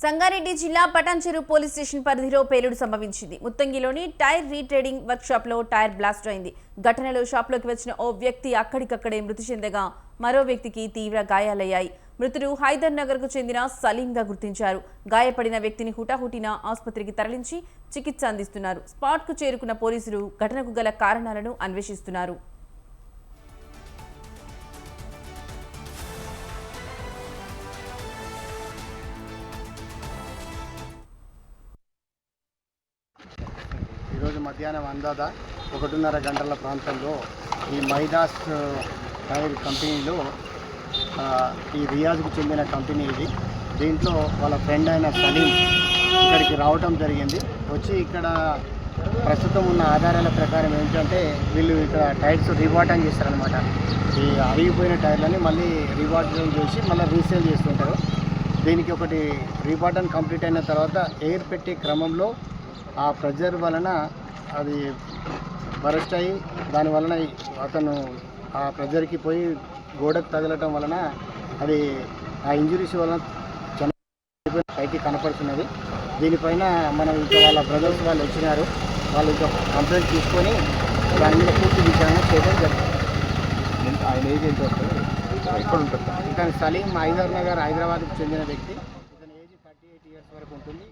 సంగారెడ్డి జిల్లా Patancheru police station పరిధిలో పేలుడు సంభవించింది. ముత్తంగిలోని టైర్ రీట్రేడింగ్ వర్క్ షాప్ లో టైర్ బ్లాస్ట్ అయింది. ఘటనలో షాప్లోకి వచ్చిన ఓ వ్యక్తి అక్కడికక్కడే మృతి చెందగా మరో వ్యక్తికి తీవ్ర గాయాలయ్యాయి. మృతుడు హైదర్ నగర్ కు చెందిన సలీంగా గుర్తించారు. గాయపడిన వ్యక్తిని హుటాహుటిన ఆసుపత్రికి తరలించి చికిత్స అందిస్తున్నారు. స్పాట్ కు చేరుకున్న పోలీసులు ఘటనకు గల కారణాలను అన్వేషిస్తున్నారు. ఈరోజు మధ్యాహ్నం అందాద 1:30 గంటల ప్రాంతంలో ఈ మైదాస్ టైర్ కంపెనీలో ఈ రియాజ్కు చెందిన కంపెనీ ఇది. దీంట్లో వాళ్ళ ఫ్రెండ్ అయిన సలీం ఇక్కడికి రావటం జరిగింది. వచ్చి ఇక్కడ ప్రస్తుతం ఉన్న ఆధారాల ప్రకారం ఏంటంటే వీళ్ళు ఇక్కడ టైర్స్ రీబాటన్ చేస్తారనమాట. ఈ అరిగిపోయిన టైర్లని మళ్ళీ రీబాటన్ చేసి మళ్ళీ రీసేల్ చేస్తుంటారు. దీనికి ఒకటి రీబాటన్ కంప్లీట్ అయిన తర్వాత ఎయిర్ పెట్టే క్రమంలో ఆ ప్రెజర్ వలన అది బరస్ట్ అయ్యి దాని వలన అతను ఆ ప్రెజర్కి పోయి గోడకు తగలటం వలన అది ఆ ఇంజురీస్ వలన పైకి కనపడుతున్నది. దీనిపైన మనం ఇంకా వాళ్ళ బ్రదర్స్ వాళ్ళు వచ్చినారు. వాళ్ళు ఇంకా కంప్లైంట్ తీసుకొని దాని మీద పూర్తి విచారణ చేయడం జరిగింది. ఆయన ఏజ్ ఎంత వస్తుంది, ఎక్కడ ఉంటుంది? ఇతను సలీం హైదర్ నగర్ హైదరాబాద్కు చెందిన వ్యక్తి. ఇతని ఏజ్ 38 ఇయర్స్ వరకు ఉంటుంది.